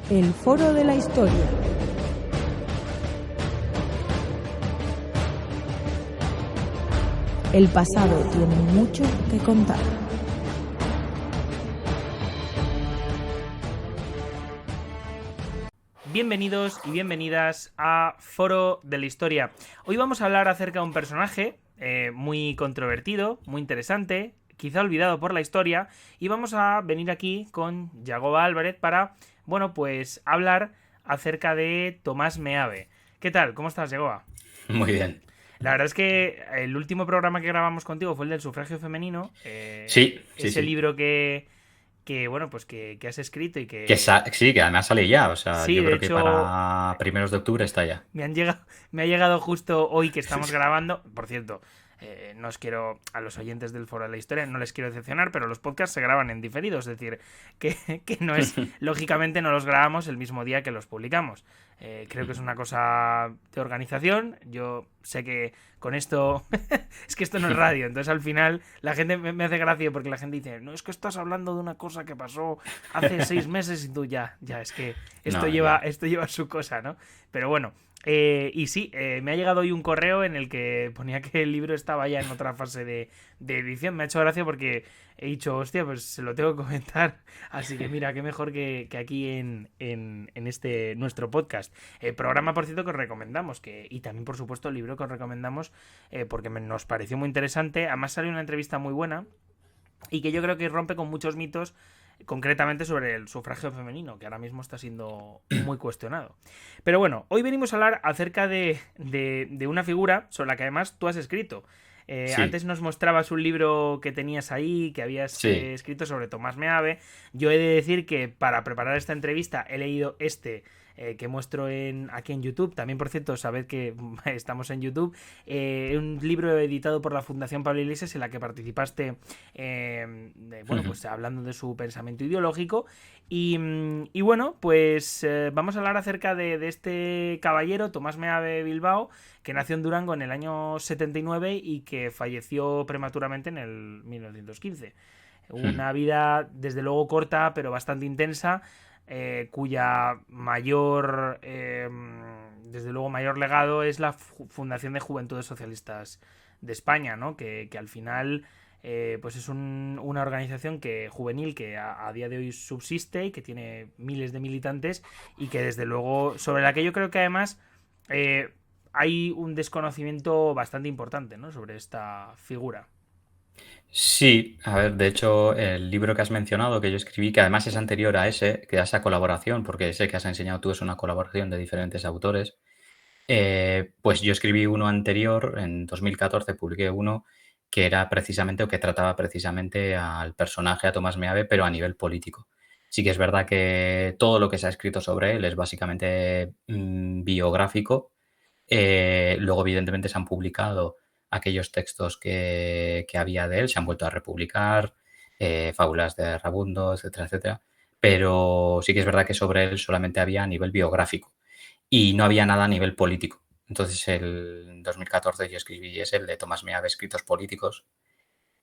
El Foro de la Historia. El pasado tiene mucho que contar. Bienvenidos y bienvenidas a Foro de la Historia. Hoy vamos a hablar acerca de un personaje muy controvertido, muy interesante, quizá olvidado por la historia, y vamos a venir aquí con Yagoba Álvarez para, bueno, pues hablar acerca de Tomás Meave. ¿Qué tal? ¿Cómo estás, Yagoba? Muy bien. La verdad es que el último programa que grabamos contigo fue el del sufragio femenino, Sí, sí, ese sí. libro que bueno, pues que has escrito y Sí, que además sale ya. O sea, sí, yo de creo que hecho, para primeros de octubre está ya. me ha llegado justo hoy que estamos grabando. Por cierto, no os quiero, a los oyentes del Foro de la Historia, no les quiero decepcionar, pero los podcasts se graban en diferido, es decir, que no es, lógicamente no los grabamos el mismo día que los publicamos. Creo que es una cosa de organización. Yo sé que con esto, es que esto no es radio, entonces al final la gente me hace gracia porque la gente dice, no, es que estás hablando de una cosa que pasó hace 6 meses y tú ya, es que No, ya. esto lleva su cosa, ¿no? Pero bueno, y sí, me ha llegado hoy un correo en el que ponía que el libro estaba ya en otra fase de edición. Me ha hecho gracia porque he dicho, hostia, pues se lo tengo que comentar. Así que mira, qué mejor que aquí en este nuestro podcast. Programa, por cierto, que os recomendamos. Y también, por supuesto, el libro que os recomendamos porque nos pareció muy interesante. Además, salió una entrevista muy buena y que yo creo que rompe con muchos mitos, concretamente sobre el sufragio femenino, que ahora mismo está siendo muy cuestionado. Pero bueno, hoy venimos a hablar acerca de una figura sobre la que además tú has escrito. Sí, Antes nos mostrabas un libro que tenías ahí, que habías sí. escrito sobre Tomás Meave. Yo he de decir que para preparar esta entrevista he leído que muestro aquí en YouTube. También, por cierto, sabed que estamos en YouTube. Un libro editado por la Fundación Pablo Iglesias en la que participaste, bueno, pues hablando de su pensamiento ideológico. Y bueno, pues vamos a hablar acerca de este caballero, Tomás Meave Bilbao, que nació en Durango en el año 79 y que falleció prematuramente en el 1915. Una vida, desde luego, corta, pero bastante intensa, cuya mayor, desde luego, mayor legado es la Fundación de Juventudes Socialistas de España, ¿no? Que al final pues es una organización juvenil que a día de hoy subsiste y que tiene miles de militantes y que desde luego, sobre la que yo creo que además eh, hay un desconocimiento bastante importante, ¿no? Sobre esta figura. Sí, a ver, de hecho, el libro que has mencionado, que yo escribí, que además es anterior a ese, que a esa colaboración, porque sé que has enseñado tú, es una colaboración de diferentes autores. Pues yo escribí uno anterior, en 2014 publiqué uno que era precisamente, o que trataba precisamente al personaje, a Tomás Meave, pero a nivel político. Sí que es verdad que todo lo que se ha escrito sobre él es básicamente biográfico. Luego, evidentemente, se han publicado aquellos textos que había de él, se han vuelto a republicar, fábulas de Rabundo, etcétera, etcétera. Pero sí que es verdad que sobre él solamente había a nivel biográfico y no había nada a nivel político. Entonces, el 2014 yo escribí ese, el de Tomás Meave, Escritos Políticos,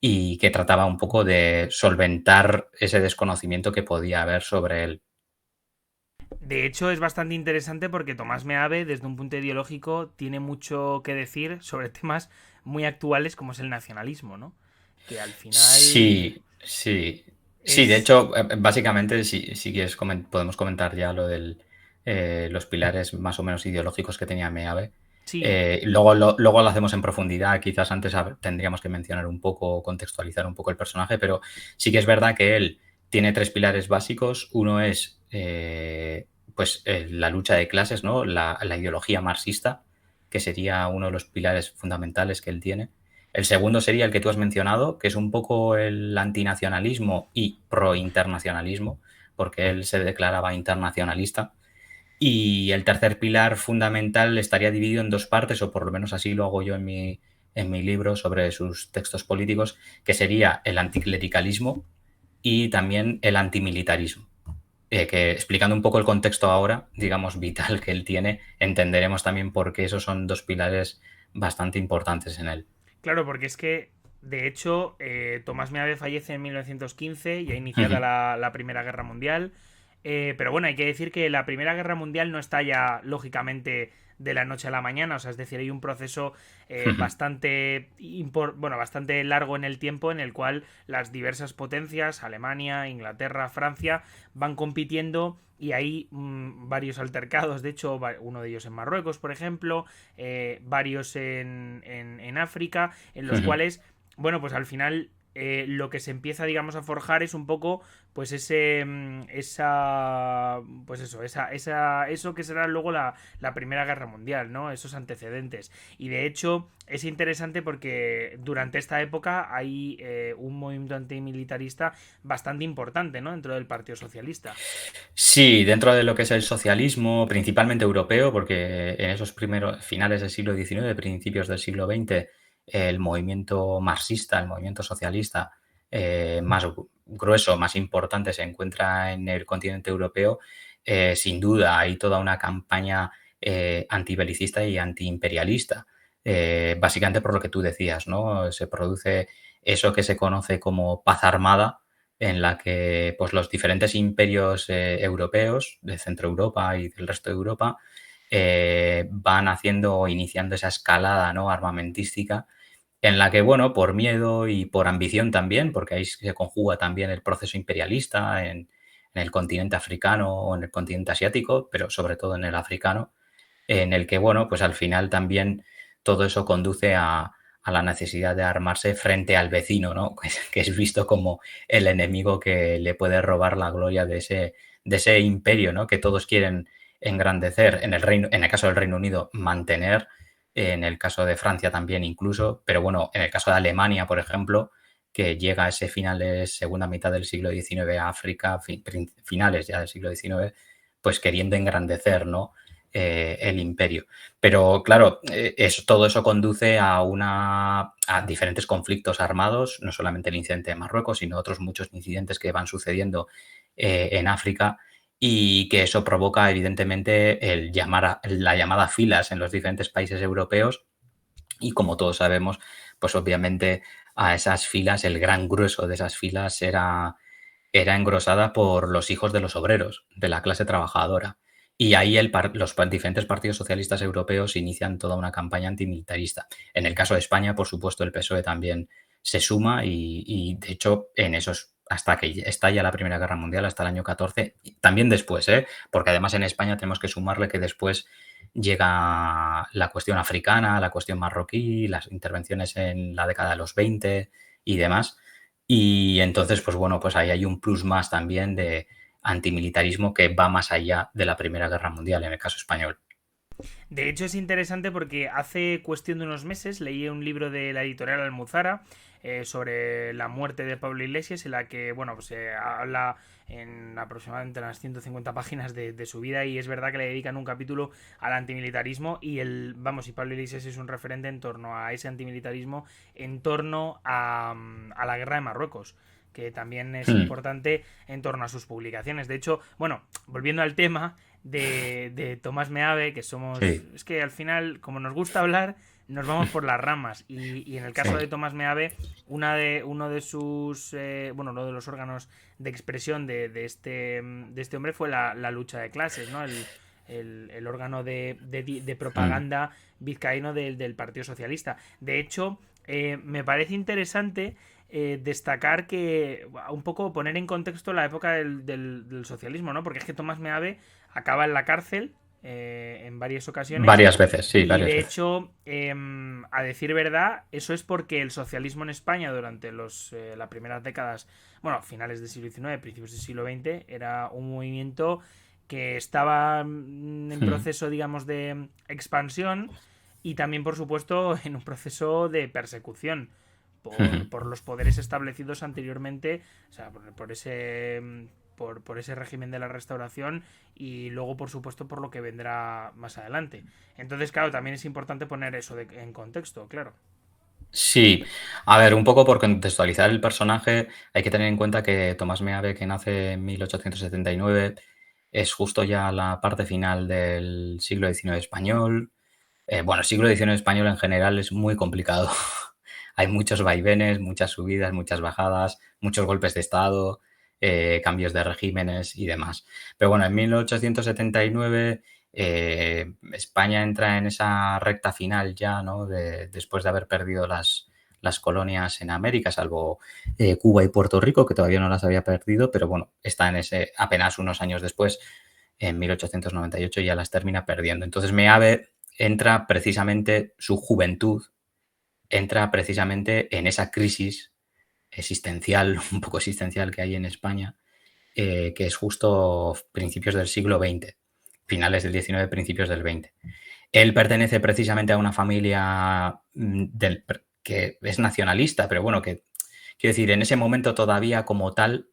y que trataba un poco de solventar ese desconocimiento que podía haber sobre él. De hecho, es bastante interesante porque Tomás Meave, desde un punto ideológico, tiene mucho que decir sobre temas muy actuales como es el nacionalismo, ¿no? Que al final Sí, sí. Sí, de es... hecho, básicamente, si quieres, podemos comentar ya lo del los pilares más o menos ideológicos que tenía Meave. Sí, Luego lo hacemos en profundidad. Quizás antes tendríamos que mencionar un poco, contextualizar un poco el personaje, pero sí que es verdad que él tiene tres pilares básicos. Uno es pues la lucha de clases, ¿no? La ideología marxista, que sería uno de los pilares fundamentales que él tiene. El segundo sería el que tú has mencionado, que es un poco el antinacionalismo y prointernacionalismo, porque él se declaraba internacionalista. Y el tercer pilar fundamental estaría dividido en dos partes, o por lo menos así lo hago yo en mi libro sobre sus textos políticos, que sería el anticlericalismo y también el antimilitarismo. Que explicando un poco el contexto ahora, digamos, vital que él tiene, entenderemos también por qué esos son dos pilares bastante importantes en él. claro, porque es que, de hecho, Tomás Meave fallece en 1915, ya iniciada Ujú. la Primera Guerra Mundial. Pero bueno, hay que decir que la Primera Guerra Mundial no estalla lógicamente de la noche a la mañana, o sea, es decir, hay un proceso bastante largo en el tiempo en el cual las diversas potencias, Alemania, Inglaterra, Francia, van compitiendo y hay varios altercados, de hecho, uno de ellos en Marruecos, por ejemplo, varios en África, en los cuales, bueno, pues al final lo que se empieza, digamos, a forjar es un poco, pues eso que será luego la Primera Guerra Mundial, ¿no? Esos antecedentes. Y de hecho es interesante porque durante esta época hay un movimiento antimilitarista bastante importante, ¿no? Dentro del Partido Socialista. Sí, dentro de lo que es el socialismo, principalmente europeo, porque en esos primeros finales del siglo XIX, principios del siglo XX, el movimiento marxista, el movimiento socialista más grueso, más importante, se encuentra en el continente europeo. Sin duda, hay toda una campaña antibelicista y antiimperialista, básicamente por lo que tú decías, ¿no? Se produce eso que se conoce como paz armada, en la que pues, los diferentes imperios europeos de Centro Europa y del resto de Europa van haciendo o iniciando esa escalada, ¿no?, armamentística, en la que, bueno, por miedo y por ambición también, porque ahí se conjuga también el proceso imperialista en el continente africano o en el continente asiático, pero sobre todo en el africano, en el que, bueno, pues al final también todo eso conduce a la necesidad de armarse frente al vecino, ¿no? Que es visto como el enemigo que le puede robar la gloria de ese imperio, ¿no? Que todos quieren engrandecer, en el caso del Reino Unido, mantener, en el caso de Francia también incluso, pero bueno, en el caso de Alemania, por ejemplo, que llega a ese finales, segunda mitad del siglo XIX a África, finales ya del siglo XIX, pues queriendo engrandecer, ¿no?, el imperio. Pero claro, todo eso conduce a diferentes conflictos armados, no solamente el incidente de Marruecos, sino otros muchos incidentes que van sucediendo en África, y que eso provoca evidentemente la llamada a filas en los diferentes países europeos. Y como todos sabemos, pues obviamente a esas filas, el gran grueso de esas filas era engrosada por los hijos de los obreros, de la clase trabajadora. Y ahí los diferentes partidos socialistas europeos inician toda una campaña antimilitarista. En el caso de España, por supuesto, el PSOE también se suma de hecho, en esos, hasta que estalla la Primera Guerra Mundial, hasta el año 14, y también después, porque además en España tenemos que sumarle que después llega la cuestión africana, la cuestión marroquí, las intervenciones en la década de los 20 y demás. Y entonces, pues bueno, pues ahí hay un plus más también de antimilitarismo que va más allá de la Primera Guerra Mundial, en el caso español. De hecho, es interesante porque hace cuestión de unos meses leí un libro de la editorial Almuzara sobre la muerte de Pablo Iglesias, en la que, bueno, pues habla en aproximadamente unas 150 páginas de su vida, y es verdad que le dedican un capítulo al antimilitarismo y y Pablo Iglesias es un referente en torno a ese antimilitarismo, en torno a la guerra de Marruecos, que también es importante en torno a sus publicaciones. De hecho, bueno, volviendo al tema de Tomás Meave, que somos... Sí. Es que al final, como nos gusta hablar, nos vamos por las ramas. Y en el caso de Tomás Meave, uno de los órganos de expresión de este hombre fue la lucha de clases, ¿no? El órgano de propaganda vizcaíno del Partido Socialista. De hecho, me parece interesante destacar que un poco poner en contexto la época del socialismo, ¿no? Porque es que Tomás Meave acaba en la cárcel en varias ocasiones. Varias veces, sí, y varias de veces. hecho, a decir verdad, eso es porque el socialismo en España durante las primeras décadas, bueno, finales del siglo XIX, principios del siglo XX, era un movimiento que estaba en proceso, digamos, de expansión, y también, por supuesto, en un proceso de persecución por los poderes establecidos anteriormente, o sea, por ese régimen de la Restauración, y luego, por supuesto, por lo que vendrá más adelante. Entonces, claro, también es importante poner eso en contexto, claro. Sí, a ver, un poco por contextualizar el personaje, hay que tener en cuenta que Tomás Meave, que nace en 1879, es justo ya la parte final del siglo XIX español. Bueno, el siglo XIX español en general es muy complicado. Hay muchos vaivenes, muchas subidas, muchas bajadas, muchos golpes de Estado. cambios de regímenes y demás. Pero bueno, en 1879 España entra en esa recta final ya, ¿no? Después de haber perdido las colonias en América, salvo Cuba y Puerto Rico, que todavía no las había perdido, pero bueno, está en ese, apenas unos años después, en 1898 ya las termina perdiendo. Entonces Meave entra precisamente, su juventud entra precisamente en esa crisis existencial, un poco existencial que hay en España, que es justo principios del siglo XX, finales del XIX, principios del XX. Él pertenece precisamente a una familia que es nacionalista, pero bueno, que quiero decir, en ese momento todavía como tal,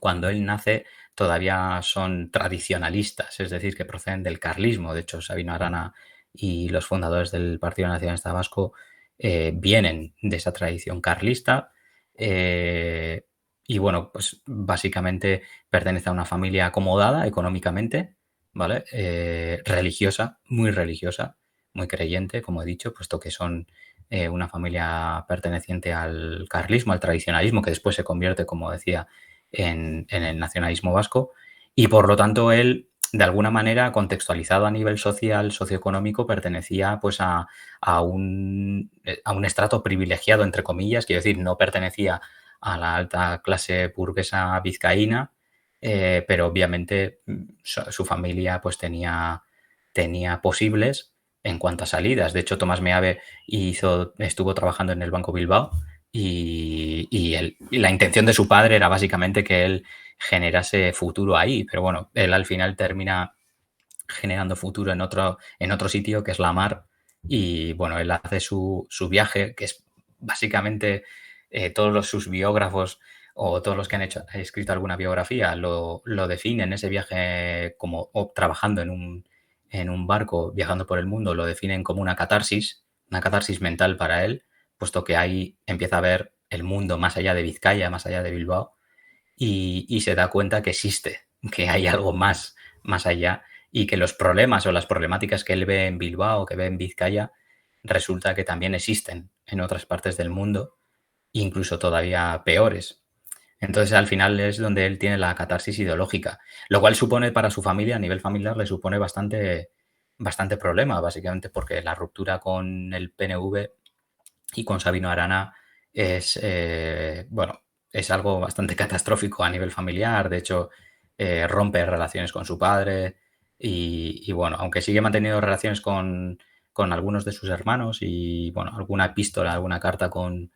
cuando él nace, todavía son tradicionalistas, es decir, que proceden del carlismo. De hecho, Sabino Arana y los fundadores del Partido Nacionalista Vasco vienen de esa tradición carlista. Y bueno, pues básicamente pertenece a una familia acomodada económicamente, ¿vale? Religiosa, muy creyente, como he dicho, puesto que son una familia perteneciente al carlismo, al tradicionalismo, que después se convierte, como decía, en el nacionalismo vasco. Y por lo tanto, él, de alguna manera, contextualizado a nivel social, socioeconómico, pertenecía pues a un estrato privilegiado, entre comillas, quiero decir, no pertenecía a la alta clase burguesa vizcaína, pero obviamente su familia pues tenía posibles en cuanto a salidas. De hecho, Tomás Meave estuvo trabajando en el Banco Bilbao y la intención de su padre era básicamente que él generase futuro ahí, pero bueno, él al final termina generando futuro en otro sitio, que es la mar, y bueno, él hace su viaje, que es básicamente todos sus biógrafos o todos los que han escrito alguna biografía lo definen ese viaje como trabajando en un barco, viajando por el mundo, lo definen como una catarsis mental para él, puesto que ahí empieza a ver el mundo más allá de Vizcaya, más allá de Bilbao, y se da cuenta que existe, que hay algo más allá, y que los problemas o las problemáticas que él ve en Bilbao, que ve en Vizcaya, resulta que también existen en otras partes del mundo, incluso todavía peores. Entonces, al final es donde él tiene la catarsis ideológica, lo cual supone para su familia, a nivel familiar, le supone bastante problema, básicamente porque la ruptura con el PNV y con Sabino Arana es, bueno, es algo bastante catastrófico a nivel familiar. De hecho, rompe relaciones con su padre y bueno, aunque sigue manteniendo relaciones con algunos de sus hermanos y, bueno, alguna epístola, alguna carta con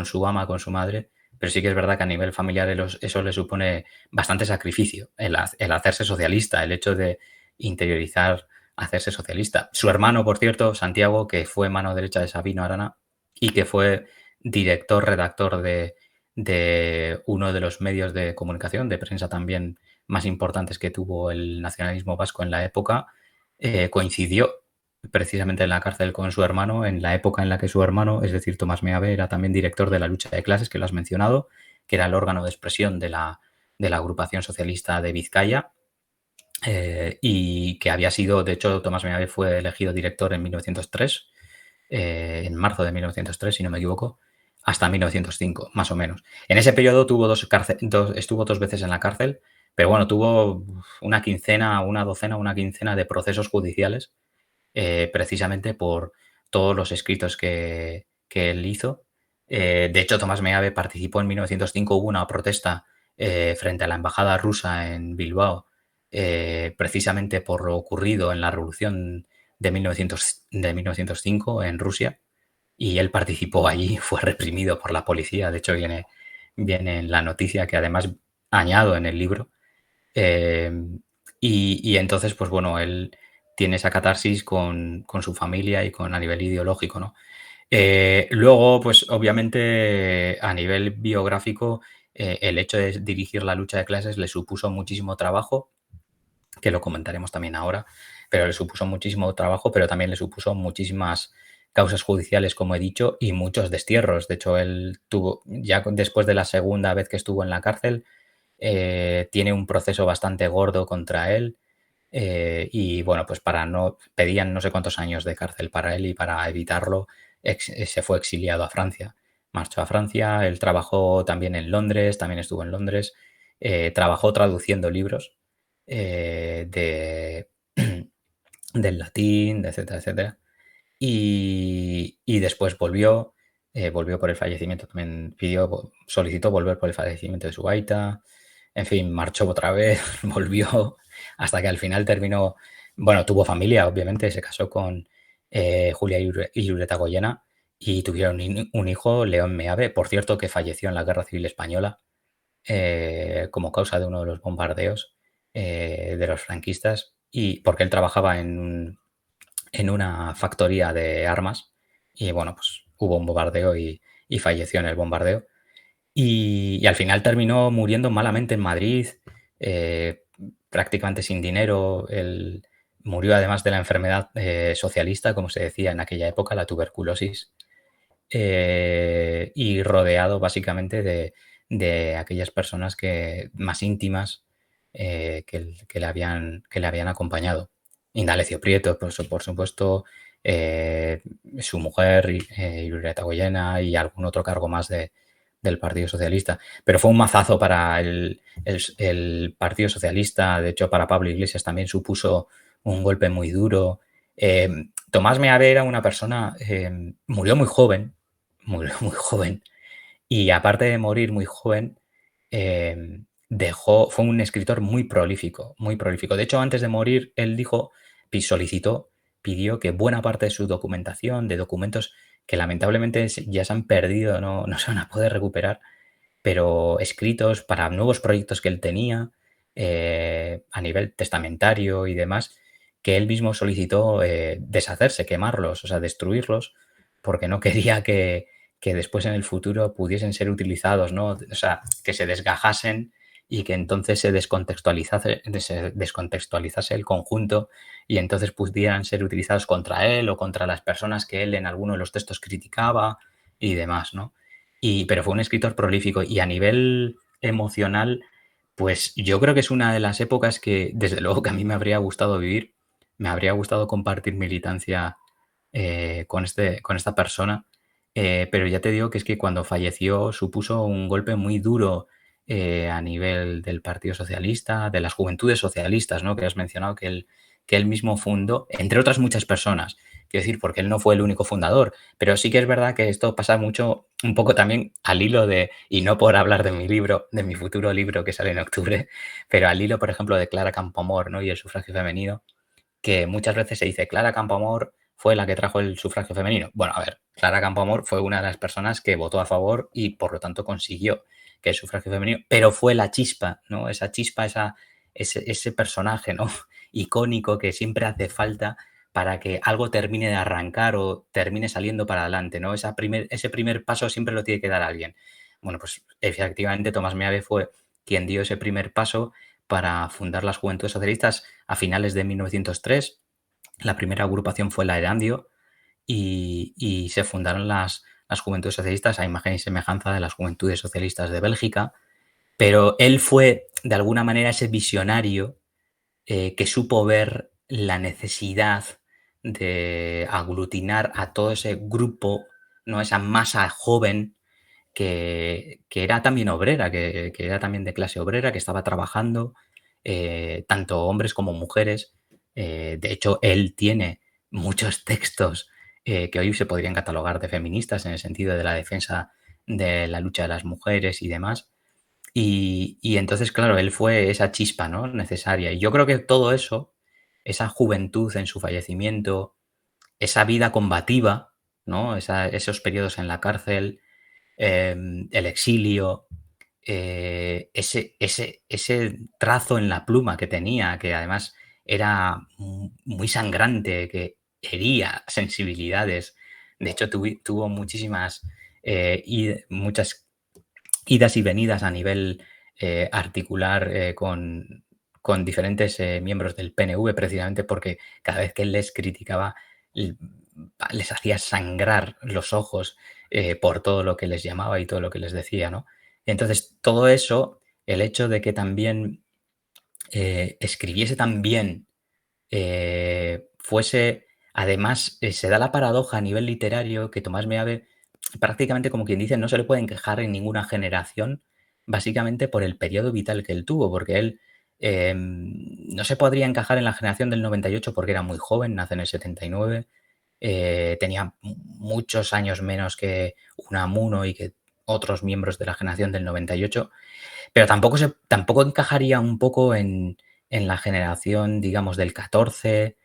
su ama, con su madre, pero sí que es verdad que a nivel familiar eso le supone bastante sacrificio, el hacerse socialista, el hecho de interiorizar hacerse socialista. Su hermano, por cierto, Santiago, que fue mano derecha de Sabino Arana y que fue redactor de uno de los medios de comunicación, de prensa también más importantes que tuvo el nacionalismo vasco en la época, coincidió precisamente en la cárcel con su hermano, en la época en la que su hermano, es decir, Tomás Meave, era también director de la lucha de clases, que lo has mencionado, que era el órgano de expresión de la agrupación socialista de Vizcaya, y que había sido, de hecho, Tomás Meave fue elegido director en 1903, en marzo de 1903, si no me equivoco, hasta 1905, más o menos. En ese periodo estuvo 2 veces en la cárcel, pero bueno, tuvo una quincena de procesos judiciales, precisamente por todos los escritos que él hizo. De hecho, Tomás Meave participó en 1905, hubo una protesta frente a la embajada rusa en Bilbao, precisamente por lo ocurrido en la revolución de 1905 en Rusia, y él participó allí, fue reprimido por la policía. De hecho, viene en la noticia, que además añado en el libro. Y entonces, pues bueno, él tiene esa catarsis con su familia y a nivel ideológico, ¿no? Luego, pues obviamente, a nivel biográfico, el hecho de dirigir la lucha de clases le supuso muchísimo trabajo, que lo comentaremos también ahora, pero le supuso muchísimo trabajo, pero también le supuso muchísimas causas judiciales, como he dicho, y muchos destierros. De hecho, él tuvo, ya después de la segunda vez que estuvo en la cárcel, tiene un proceso bastante gordo contra él, y bueno, pues pedían no sé cuántos años de cárcel para él, y para evitarlo se fue exiliado a Francia. Marchó a Francia, él trabajó también en Londres, también estuvo en Londres, trabajó traduciendo libros de, del latín, etcétera, etcétera. Y después volvió por el fallecimiento, también solicitó volver por el fallecimiento de su aita, en fin, marchó otra vez, volvió, hasta que al final terminó, bueno, tuvo familia, obviamente, se casó con Julia Irureta Goyena y tuvieron un hijo, León Meave, por cierto, que falleció en la Guerra Civil Española como causa de uno de los bombardeos de los franquistas, y porque él trabajaba en una factoría de armas y bueno, pues hubo un bombardeo y falleció en el bombardeo. Y al final terminó muriendo malamente en Madrid, eh, prácticamente sin dinero. Él murió además de la enfermedad socialista, como se decía en aquella época, la tuberculosis, y rodeado básicamente de aquellas personas más íntimas que le habían acompañado. Indalecio Prieto, por supuesto, su mujer, Irureta Goyena, y algún otro cargo más del Partido Socialista. Pero fue un mazazo para el Partido Socialista. De hecho, para Pablo Iglesias también supuso un golpe muy duro. Tomás Meave era una persona, murió muy joven, muy joven, y aparte de morir muy joven, fue un escritor muy prolífico, muy prolífico. De hecho, antes de morir, él pidió que buena parte de su documentación, de documentos que lamentablemente ya se han perdido, no se van a poder recuperar, pero escritos para nuevos proyectos que él tenía a nivel testamentario y demás, que él mismo solicitó deshacerse, quemarlos, o sea, destruirlos, porque no quería que después en el futuro pudiesen ser utilizados, ¿no? O sea, que se desgajasen y que entonces se descontextualizase el conjunto y entonces pudieran ser utilizados contra él o contra las personas que él en alguno de los textos criticaba y demás, ¿no? Pero fue un escritor prolífico y a nivel emocional, pues yo creo que es una de las épocas que, desde luego, que a mí me habría gustado vivir. Me habría gustado compartir militancia con esta persona, pero ya te digo que es que cuando falleció supuso un golpe muy duro a nivel del Partido Socialista, de las Juventudes Socialistas, ¿no? Que has mencionado que él mismo fundó, entre otras muchas personas. Quiero decir, porque él no fue el único fundador, pero sí que es verdad que esto pasa mucho, un poco también al hilo y no por hablar de mi libro, de mi futuro libro que sale en octubre, pero al hilo, por ejemplo, de Clara Campoamor, ¿no? Y el sufragio femenino, que muchas veces se dice Clara Campoamor fue la que trajo el sufragio femenino. Bueno, a ver, Clara Campoamor fue una de las personas que votó a favor y por lo tanto consiguió que el sufragio femenino, pero fue la chispa, ¿no? Esa chispa, ese personaje, ¿no? Icónico que siempre hace falta para que algo termine de arrancar o termine saliendo para adelante, ¿no? Ese primer paso siempre lo tiene que dar alguien. Bueno, pues efectivamente Tomás Meave fue quien dio ese primer paso para fundar las Juventudes Socialistas a finales de 1903. La primera agrupación fue la Erandio y se fundaron las Juventudes Socialistas a imagen y semejanza de las Juventudes Socialistas de Bélgica, pero él fue de alguna manera ese visionario que supo ver la necesidad de aglutinar a todo ese grupo, ¿no? Esa masa joven que era también obrera, que era también de clase obrera, que estaba trabajando, tanto hombres como mujeres. De hecho, él tiene muchos textos que hoy se podrían catalogar de feministas en el sentido de la defensa de la lucha de las mujeres y demás. Y entonces, claro, él fue esa chispa, ¿no? Necesaria. Y yo creo que todo eso, esa juventud en su fallecimiento, esa vida combativa, ¿no? Esos periodos en la cárcel, el exilio, ese trazo en la pluma que tenía, que además era muy sangrante, que hería sensibilidades. De hecho, tuvo muchas idas y venidas a nivel articular con diferentes miembros del PNV, precisamente porque cada vez que él les criticaba, les hacía sangrar los ojos por todo lo que les llamaba y todo lo que les decía, ¿no? Entonces, todo eso, el hecho de que también escribiese tan bien, además, se da la paradoja a nivel literario que Tomás Meave, prácticamente como quien dice, no se le pueden quejar en ninguna generación básicamente por el periodo vital que él tuvo, porque él no se podría encajar en la generación del 98 porque era muy joven, nace en el 79, tenía muchos años menos que Unamuno y que otros miembros de la generación del 98, pero tampoco encajaría un poco en la generación, digamos, del 14,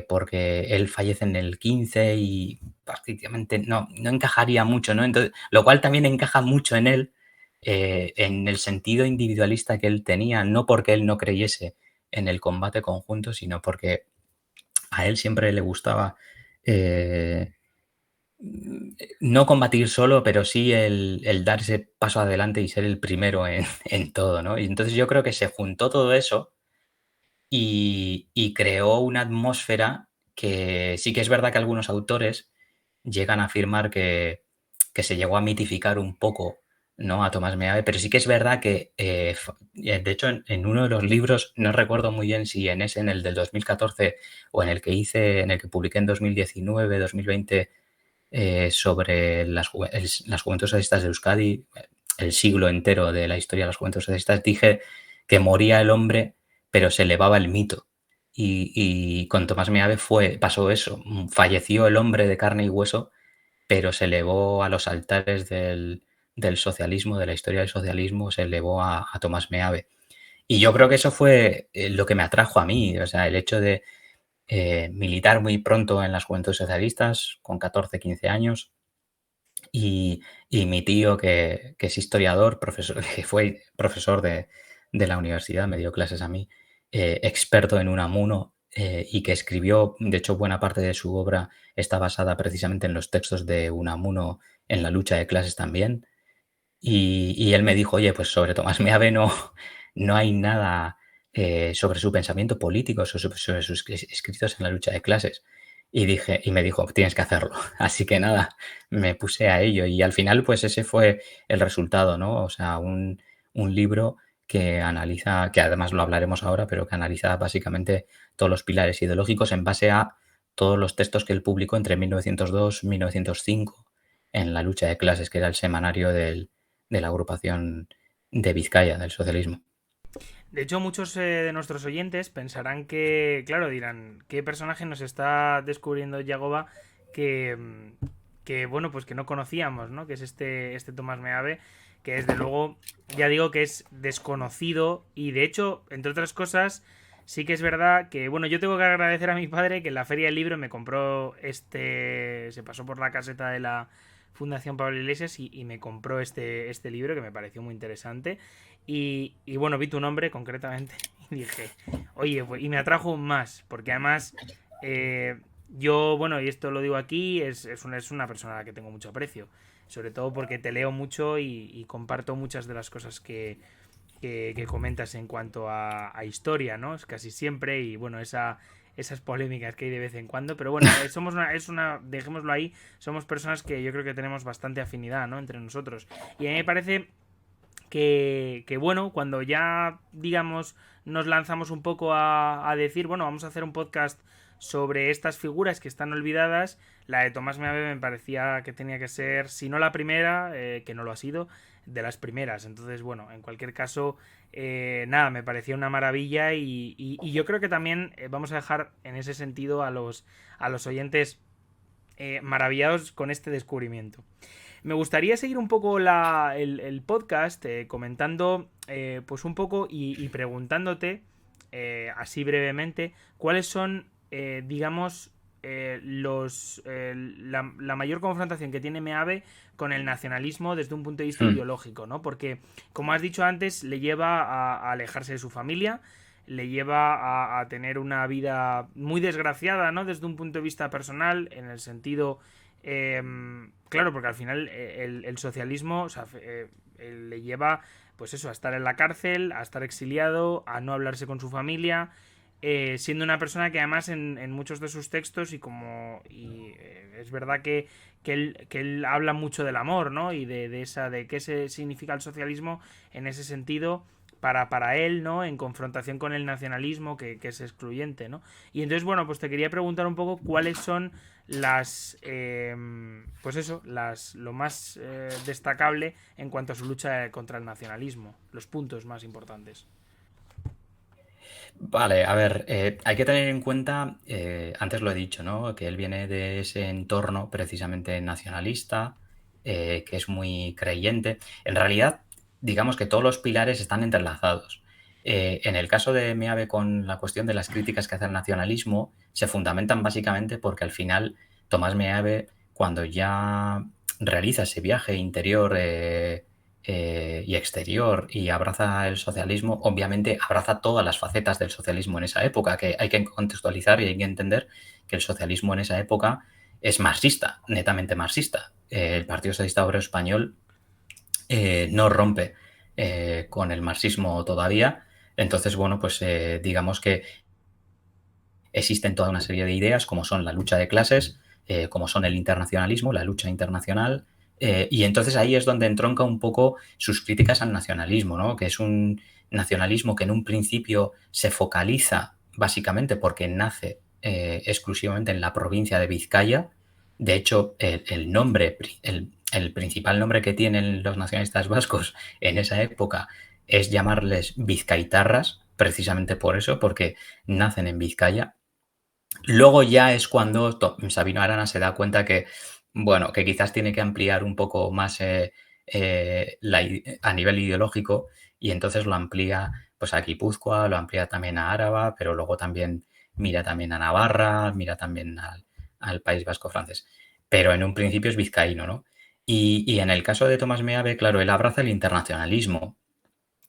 porque él fallece en el 15 y prácticamente no encajaría mucho, ¿no? Entonces, lo cual también encaja mucho en él, en el sentido individualista que él tenía, no porque él no creyese en el combate conjunto, sino porque a él siempre le gustaba no combatir solo, pero sí el dar ese paso adelante y ser el primero en todo, ¿no? Y entonces yo creo que se juntó todo eso y creó una atmósfera que sí que es verdad que algunos autores llegan a afirmar que se llegó a mitificar un poco, ¿no? A Tomás Meave, pero sí que es verdad que, de hecho, en uno de los libros, no recuerdo muy bien si en ese, en el del 2014 o en el que en el que publiqué en 2019, 2020, sobre las juventudes socialistas de Euskadi, el siglo entero de la historia de las juventudes socialistas, dije que moría el hombre, pero se elevaba el mito. Y con Tomás Meave pasó eso, falleció el hombre de carne y hueso, pero se elevó a los altares del socialismo, de la historia del socialismo, se elevó a Tomás Meave. Y yo creo que eso fue lo que me atrajo a mí, o sea, el hecho de militar muy pronto en las juventudes socialistas, con 14, 15 años, y mi tío, que es historiador, que fue profesor de la universidad, me dio clases a mí, experto en Unamuno, y que escribió, de hecho, buena parte de su obra está basada precisamente en los textos de Unamuno en la lucha de clases también. Y él me dijo, oye, pues sobre Tomás Meave no hay nada sobre su pensamiento político, sobre sus escritos en la lucha de clases. Y me dijo, tienes que hacerlo. Así que nada, me puse a ello. Y al final, pues ese fue el resultado, ¿no? O sea, un libro que analiza, que además lo hablaremos ahora, pero que analiza básicamente todos los pilares ideológicos en base a todos los textos que él publicó entre 1902 y 1905 en la lucha de clases, que era el semanario de la agrupación de Vizcaya, del socialismo. De hecho, muchos de nuestros oyentes pensarán que, claro, dirán, ¿qué personaje nos está descubriendo Yagoba que bueno, pues que no conocíamos, ¿no? Que es este Tomás Meave, que desde luego, ya digo que es desconocido y de hecho, entre otras cosas, sí que es verdad que, bueno, yo tengo que agradecer a mi padre que en la Feria del Libro me compró se pasó por la caseta de la Fundación Pablo Iglesias y me compró este libro que me pareció muy interesante. Y bueno, vi tu nombre concretamente y dije, oye, pues, y me atrajo más, porque además yo, bueno, y esto lo digo aquí, es una persona a la que tengo mucho aprecio, sobre todo porque te leo mucho y comparto muchas de las cosas que comentas en cuanto a historia, ¿no? Es casi siempre y bueno, esas polémicas que hay de vez en cuando, pero bueno, dejémoslo ahí, somos personas que yo creo que tenemos bastante afinidad, ¿no? Entre nosotros. Y a mí me parece que bueno, cuando ya, digamos, nos lanzamos un poco a decir, bueno, vamos a hacer un podcast sobre estas figuras que están olvidadas, la de Tomás Meave me parecía que tenía que ser, si no la primera, que no lo ha sido, de las primeras. Entonces, bueno, en cualquier caso, nada, me parecía una maravilla y yo creo que también vamos a dejar en ese sentido a los oyentes maravillados con este descubrimiento. Me gustaría seguir un poco el podcast comentando pues un poco y preguntándote así brevemente cuáles son, digamos, la mayor confrontación que tiene Meave con el nacionalismo desde un punto de vista ideológico, ¿no? Porque, como has dicho antes, le lleva a alejarse de su familia, le lleva a tener una vida muy desgraciada, ¿no? Desde un punto de vista personal, en el sentido claro, porque al final el socialismo, o sea, le lleva, pues eso, a estar en la cárcel, a estar exiliado, a no hablarse con su familia, siendo una persona que además en muchos de sus textos es verdad que él habla mucho del amor, ¿no? Y de qué significa el socialismo en ese sentido para él, ¿no? En confrontación con el nacionalismo que es excluyente, ¿no? Y entonces, bueno, pues te quería preguntar un poco cuáles son pues eso, lo más destacable en cuanto a su lucha contra el nacionalismo, los puntos más importantes. Vale, a ver, hay que tener en cuenta, antes lo he dicho, ¿no? Que él viene de ese entorno precisamente nacionalista, que es muy creyente. En realidad, digamos que todos los pilares están entrelazados. En el caso de Meave con la cuestión de las críticas que hace al nacionalismo, se fundamentan básicamente porque al final Tomás Meave, cuando ya realiza ese viaje interior y exterior y abraza el socialismo, obviamente abraza todas las facetas del socialismo en esa época, que hay que contextualizar y hay que entender que el socialismo en esa época es marxista, netamente marxista. El Partido Socialista Obrero Español no rompe con el marxismo todavía, entonces, bueno, pues digamos que existen toda una serie de ideas como son la lucha de clases, como son el internacionalismo, la lucha internacional, y entonces ahí es donde entronca un poco sus críticas al nacionalismo, ¿no? Que es un nacionalismo que en un principio se focaliza básicamente porque nace exclusivamente en la provincia de Vizcaya. De hecho, el nombre, el principal nombre que tienen los nacionalistas vascos en esa época es llamarles vizcaitarras, precisamente por eso, porque nacen en Vizcaya. Luego ya es cuando Sabino Arana se da cuenta que, bueno, que quizás tiene que ampliar un poco más a nivel ideológico y entonces lo amplía pues a Guipúzcoa, lo amplía también a Áraba, pero luego también mira también a Navarra, mira también al País Vasco francés. Pero en un principio es vizcaíno, ¿no? Y en el caso de Tomás Meave, claro, él abraza el internacionalismo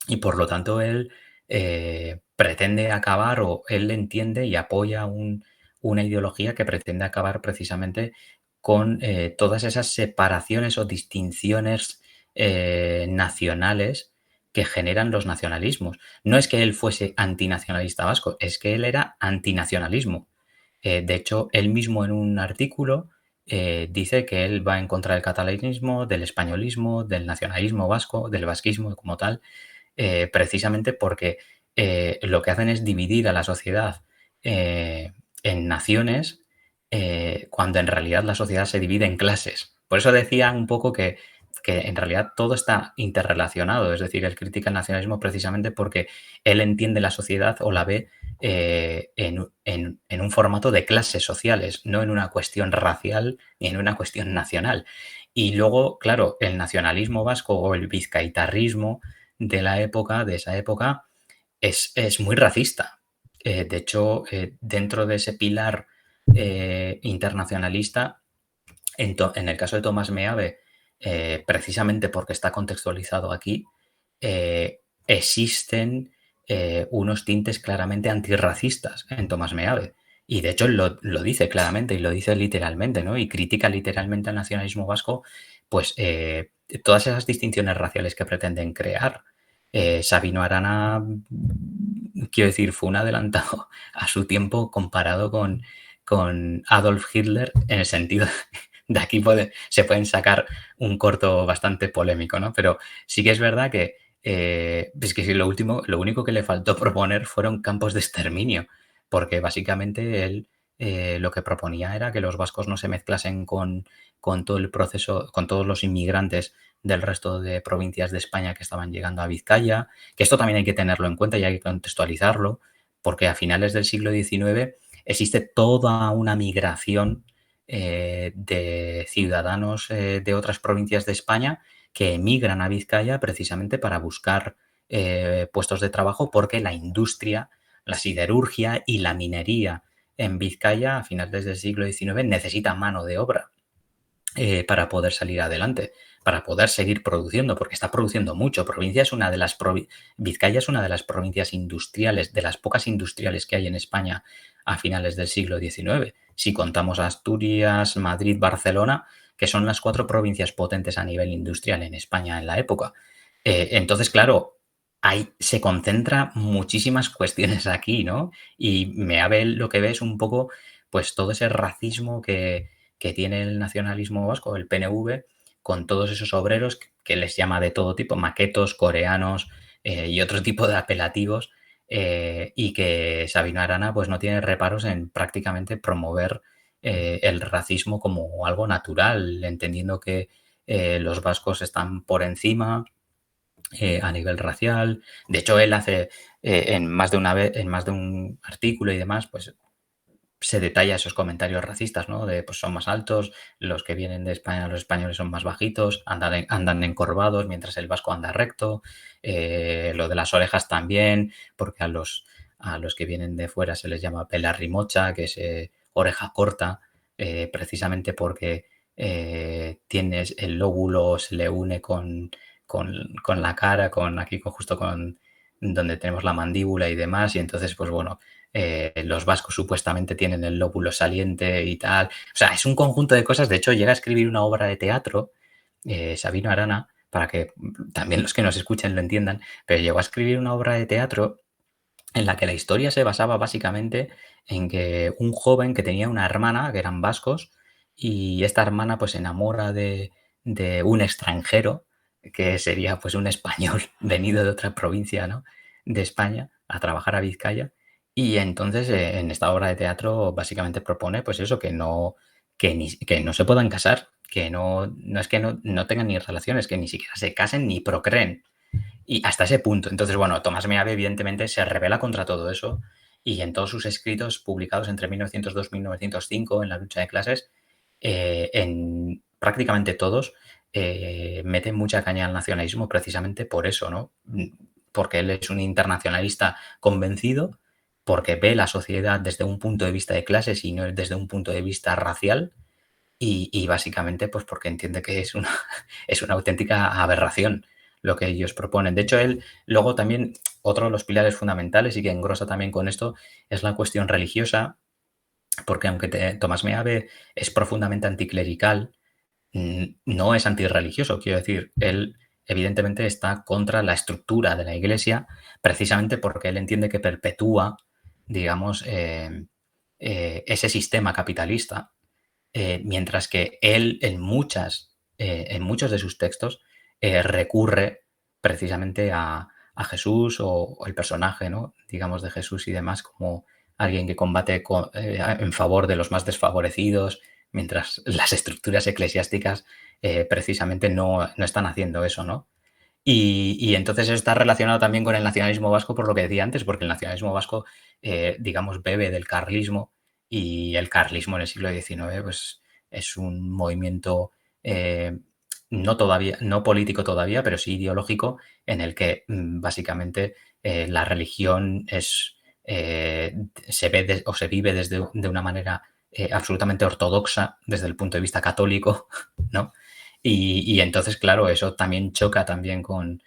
y por lo tanto él pretende acabar o él entiende y apoya una ideología que pretende acabar precisamente con todas esas separaciones o distinciones nacionales que generan los nacionalismos. No es que él fuese antinacionalista vasco, es que él era antinacionalismo. De hecho, él mismo en un artículo dice que él va en contra del catalanismo, del españolismo, del nacionalismo vasco, del vasquismo como tal, precisamente porque lo que hacen es dividir a la sociedad en naciones cuando en realidad la sociedad se divide en clases. Por eso decía un poco que en realidad todo está interrelacionado, es decir, él critica el nacionalismo precisamente porque él entiende la sociedad o la ve en un formato de clases sociales, no en una cuestión racial ni en una cuestión nacional. Y luego, claro, el nacionalismo vasco o el vizcaitarrismo de esa época, es muy racista. De hecho, dentro de ese pilar internacionalista, en el caso de Tomás Meave, precisamente porque está contextualizado aquí, existen unos tintes claramente antirracistas en Tomás Meave. Y de hecho lo dice claramente y lo dice literalmente, ¿no? Y critica literalmente al nacionalismo vasco, pues todas esas distinciones raciales que pretenden crear. Sabino Arana, quiero decir, fue un adelantado a su tiempo comparado con Adolf Hitler, en el sentido de aquí se pueden sacar un corto bastante polémico, ¿no? Pero sí que es verdad que es que sí, lo único que le faltó proponer fueron campos de exterminio, porque básicamente él lo que proponía era que los vascos no se mezclasen con todo el proceso, con todos los inmigrantes del resto de provincias de España que estaban llegando a Vizcaya, que esto también hay que tenerlo en cuenta y hay que contextualizarlo, porque a finales del siglo XIX existe toda una migración de ciudadanos de otras provincias de España que emigran a Vizcaya precisamente para buscar puestos de trabajo porque la industria, la siderurgia y la minería en Vizcaya a finales del siglo XIX necesita mano de obra para poder salir adelante, para poder seguir produciendo, porque está produciendo mucho. Vizcaya es una de las provincias industriales, de las pocas industriales que hay en España a finales del siglo XIX. Si contamos Asturias, Madrid, Barcelona, que son las 4 provincias potentes a nivel industrial en España en la época. Entonces, claro, ahí se concentra muchísimas cuestiones aquí, ¿no? Y lo que ve es un poco, pues, todo ese racismo que tiene el nacionalismo vasco, el PNV, con todos esos obreros que les llama de todo tipo, maquetos, coreanos y otro tipo de apelativos, y que Sabino Arana pues no tiene reparos en prácticamente promover el racismo como algo natural, entendiendo que los vascos están por encima a nivel racial. De hecho, él hace en más de una vez, en más de un artículo y demás, pues se detalla esos comentarios racistas, ¿no? De pues son más altos, los que vienen de España, los españoles son más bajitos, andan encorvados mientras el vasco anda recto, lo de las orejas también, porque a los que vienen de fuera se les llama pelarrimocha, que es oreja corta, precisamente porque tienes el lóbulo, se le une con la cara, justo con donde tenemos la mandíbula y demás, y entonces, pues bueno, los vascos supuestamente tienen el lóbulo saliente y tal. O sea, es un conjunto de cosas. De hecho, llega a escribir una obra de teatro, Sabino Arana, para que también los que nos escuchen lo entiendan, pero llegó a escribir una obra de teatro en la que la historia se basaba básicamente en que un joven que tenía una hermana, que eran vascos, y esta hermana pues se enamora de un extranjero, que sería pues un español venido de otra provincia, ¿no? De España a trabajar a Vizcaya. Y entonces en esta obra de teatro básicamente propone pues eso, que no se puedan casar, que no es que no tengan ni relaciones, que ni siquiera se casen ni procreen. Y hasta ese punto. Entonces, bueno, Tomás Meave evidentemente se rebela contra todo eso y en todos sus escritos publicados entre 1902 y 1905 en la lucha de clases, en prácticamente todos, mete mucha caña al nacionalismo precisamente por eso, ¿no? Porque él es un internacionalista convencido, porque ve la sociedad desde un punto de vista de clases y no desde un punto de vista racial y básicamente pues porque entiende que es es una auténtica aberración lo que ellos proponen. De hecho, él luego también, otro de los pilares fundamentales y que engrosa también con esto, es la cuestión religiosa, porque aunque Tomás Meave es profundamente anticlerical, no es antirreligioso. Quiero decir, él evidentemente está contra la estructura de la Iglesia, precisamente porque él entiende que perpetúa, digamos, ese sistema capitalista, mientras que él en muchos de sus textos recurre precisamente a Jesús o el personaje, ¿no? Digamos, de Jesús y demás, como alguien que combate en favor de los más desfavorecidos, mientras las estructuras eclesiásticas precisamente no están haciendo eso, ¿no? Y entonces eso está relacionado también con el nacionalismo vasco, por lo que decía antes, porque el nacionalismo vasco, digamos, bebe del carlismo y el carlismo en el siglo XIX pues, es un movimiento no político todavía, pero sí ideológico, en el que básicamente la religión se ve o se vive de una manera absolutamente ortodoxa desde el punto de vista católico, ¿no? Y entonces, claro, eso también choca también con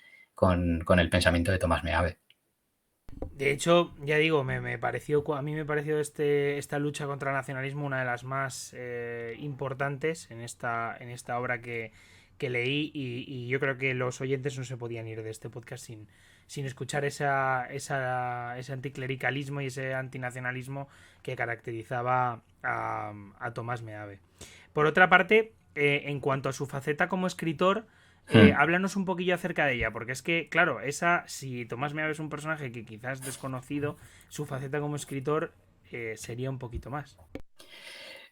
el pensamiento de Tomás Meave. De hecho, ya digo, a mí me pareció esta lucha contra el nacionalismo una de las más importantes en esta obra que leí y yo creo que los oyentes no se podían ir de este podcast sin escuchar ese anticlericalismo y ese antinacionalismo que caracterizaba a Tomás Meave. Por otra parte, en cuanto a su faceta como escritor, háblanos un poquillo acerca de ella, porque es que, claro, si Tomás Meave es un personaje que quizás desconocido, su faceta como escritor sería un poquito más.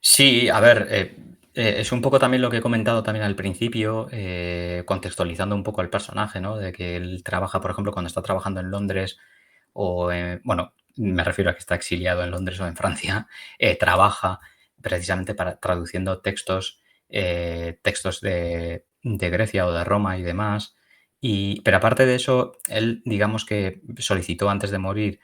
Sí, a ver, es un poco también lo que he comentado también al principio, contextualizando un poco al personaje, ¿no? De que él trabaja, por ejemplo, cuando está trabajando en Londres bueno, me refiero a que está exiliado en Londres o en Francia, trabaja precisamente traduciendo textos de Grecia o de Roma y demás. Pero aparte de eso, él, digamos que solicitó antes de morir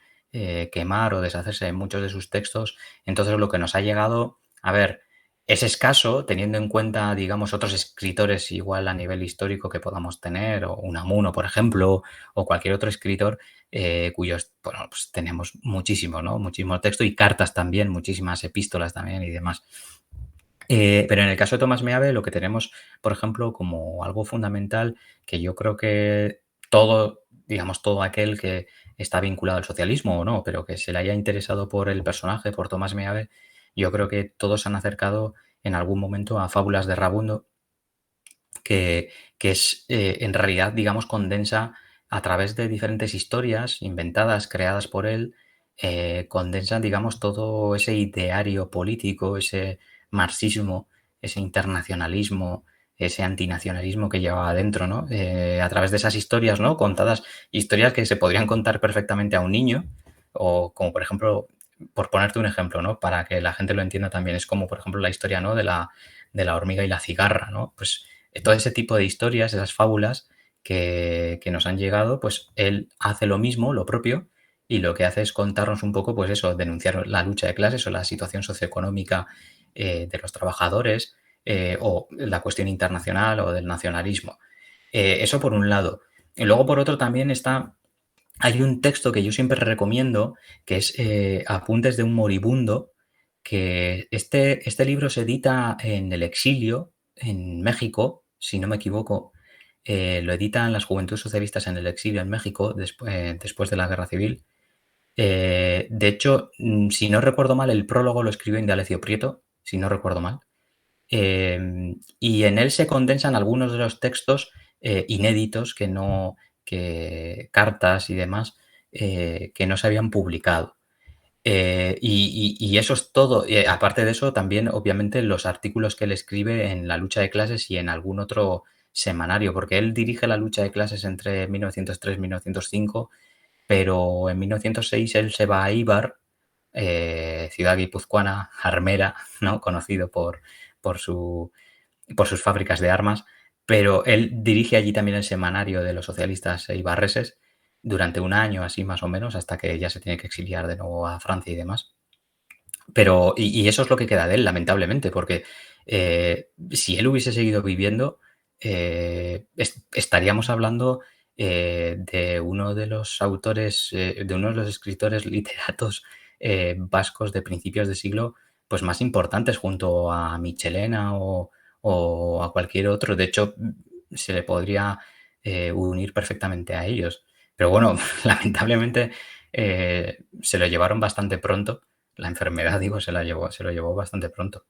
quemar o deshacerse de muchos de sus textos. Entonces, lo que nos ha llegado, a ver, es escaso teniendo en cuenta, digamos, otros escritores igual a nivel histórico que podamos tener, o Unamuno, por ejemplo, o cualquier otro escritor cuyos, bueno, pues tenemos muchísimo, ¿no? Muchísimo texto y cartas también, muchísimas epístolas también y demás. Pero en el caso de Tomás Meave lo que tenemos, por ejemplo, como algo fundamental, que yo creo que digamos, todo aquel que está vinculado al socialismo o no, pero que se le haya interesado por el personaje, por Tomás Meave, yo creo que todos se han acercado en algún momento a Fábulas de Rabundo, que es en realidad, digamos, condensa a través de diferentes historias inventadas, creadas por él, condensan, digamos, todo ese ideario político, ese marxismo, ese internacionalismo, ese antinacionalismo que llevaba adentro, ¿no? A través de esas historias, ¿no? Contadas, historias que se podrían contar perfectamente a un niño, o como por ejemplo, por ponerte un ejemplo, ¿no? Para que la gente lo entienda también, es como por ejemplo la historia, ¿no? De la hormiga y la cigarra, ¿no? Pues todo ese tipo de historias, esas fábulas que nos han llegado, pues él hace lo mismo, lo propio, y lo que hace es contarnos un poco, pues eso, denunciar la lucha de clases o la situación socioeconómica de los trabajadores, o la cuestión internacional o del nacionalismo. Eso por un lado. Y luego por otro también hay un texto que yo siempre recomiendo, que es Apuntes de un moribundo, que este libro se edita en el exilio, en México, si no me equivoco. Lo editan las Juventudes Socialistas en el exilio en México después de la Guerra Civil. De hecho, si no recuerdo mal, el prólogo lo escribió Indalecio Prieto, si no recuerdo mal. Y en él se condensan algunos de los textos inéditos cartas y demás, que no se habían publicado. Y eso es todo. Aparte de eso, también, obviamente, los artículos que él escribe en La lucha de clases y en algún otro semanario, porque él dirige la lucha de clases entre 1903 y 1905, pero en 1906 él se va a Ibar, ciudad guipuzcoana, armera, ¿no? Conocido por sus fábricas de armas, pero él dirige allí también el semanario de los socialistas ibarreses durante un año, así más o menos, hasta que ya se tiene que exiliar de nuevo a Francia y demás. Pero, y eso es lo que queda de él, lamentablemente, porque si él hubiese seguido viviendo, estaríamos hablando de uno de los autores, de uno de los escritores literatos vascos de principios de siglo, pues más importantes, junto a Michelena o a cualquier otro. De hecho, se le podría unir perfectamente a ellos. Pero bueno, lamentablemente se lo llevaron bastante pronto. La enfermedad, digo, se lo llevó bastante pronto.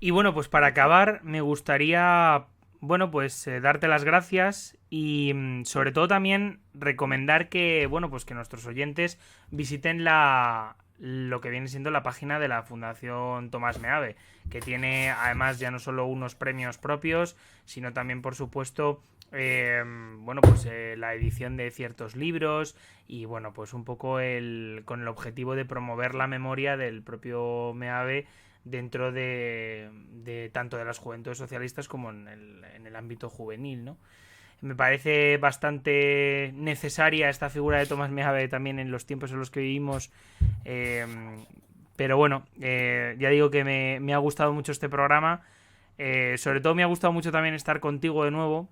Y bueno, pues para acabar, me gustaría, bueno, pues darte las gracias y sobre todo también recomendar que, bueno, pues que nuestros oyentes visiten lo que viene siendo la página de la Fundación Tomás Meave, que tiene además ya no solo unos premios propios, sino también, por supuesto, bueno, pues la edición de ciertos libros y, bueno, pues un poco con el objetivo de promover la memoria del propio Meave dentro de tanto de las juventudes socialistas como en el ámbito juvenil, ¿no? Me parece bastante necesaria esta figura de Tomás Meave también en los tiempos en los que vivimos. Pero bueno, ya digo que me ha gustado mucho este programa. Sobre todo me ha gustado mucho también estar contigo de nuevo,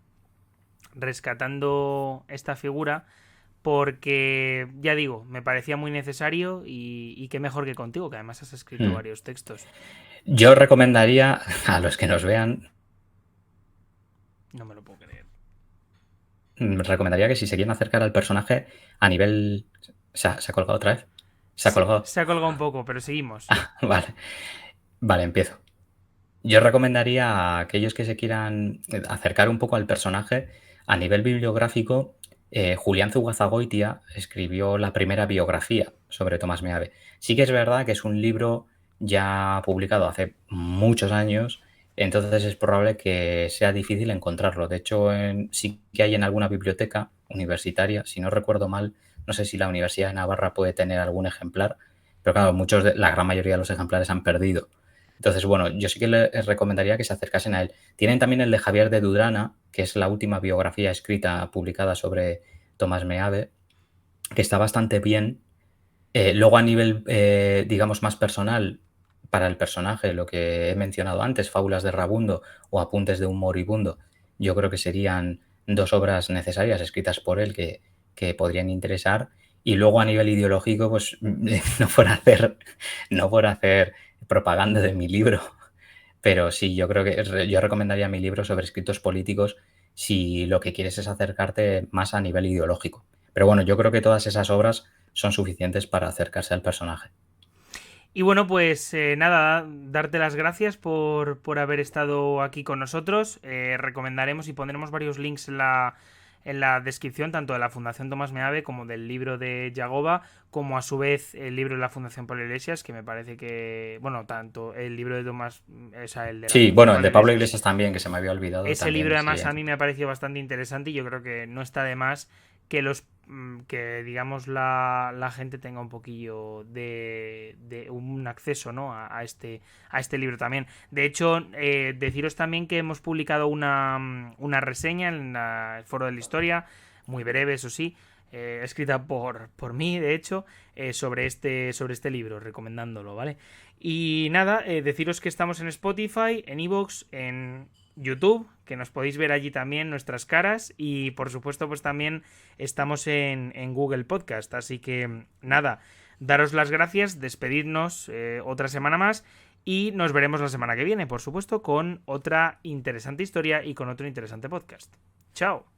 rescatando esta figura, porque, ya digo, me parecía muy necesario y qué mejor que contigo, que además has escrito varios textos. Yo recomendaría a los que nos vean... No me lo puedo creer. Recomendaría que si se quieren acercar al personaje a nivel... ¿Se ha colgado otra vez? ¿Se ha colgado? Se ha colgado un poco, pero seguimos. Vale, empiezo. Yo recomendaría a aquellos que se quieran acercar un poco al personaje a nivel bibliográfico. Julián Zugazagoitia escribió la primera biografía sobre Tomás Meave. Sí que es verdad que es un libro ya publicado hace muchos años, entonces es probable que sea difícil encontrarlo. De hecho, sí que hay en alguna biblioteca universitaria, si no recuerdo mal, no sé si la Universidad de Navarra puede tener algún ejemplar, pero claro, la gran mayoría de los ejemplares han perdido. Entonces, bueno, yo sí que les recomendaría que se acercasen a él. Tienen también el de Javier de Dudrana, que es la última biografía escrita, publicada sobre Tomás Meave, que está bastante bien. Luego, a nivel, digamos, más personal, para el personaje, lo que he mencionado antes, Fábulas de Rabundo o Apuntes de un moribundo, yo creo que serían dos obras necesarias escritas por él que podrían interesar. Y luego, a nivel ideológico, pues no por hacer propaganda de mi libro, pero sí, yo creo que yo recomendaría mi libro sobre escritos políticos si lo que quieres es acercarte más a nivel ideológico. Pero bueno, yo creo que todas esas obras son suficientes para acercarse al personaje. Y bueno, pues nada, darte las gracias por haber estado aquí con nosotros. Recomendaremos y pondremos varios links en en la descripción tanto de la Fundación Tomás Meave como del libro de Yagoba, como a su vez el libro de la Fundación Pablo Iglesias, que me parece que, bueno, tanto el libro de Tomás, o sea, el de la Sí, Fundación bueno, el de Pablo Iglesias. Iglesias también, que se me había olvidado Ese también. libro además Sí. a mí me ha parecido bastante interesante y yo creo que no está de más que que digamos la gente tenga un poquillo de un acceso, ¿no? a este libro también. De hecho, deciros también que hemos publicado una reseña en el Foro de la Historia, muy breve, eso sí, escrita por mí, de hecho, sobre este libro, recomendándolo, ¿vale? Y nada, deciros que estamos en Spotify, en iVoox, en YouTube, que nos podéis ver allí también nuestras caras, y por supuesto pues también estamos en Google Podcast, así que nada, daros las gracias, despedirnos otra semana más y nos veremos la semana que viene, por supuesto, con otra interesante historia y con otro interesante podcast. ¡Chao!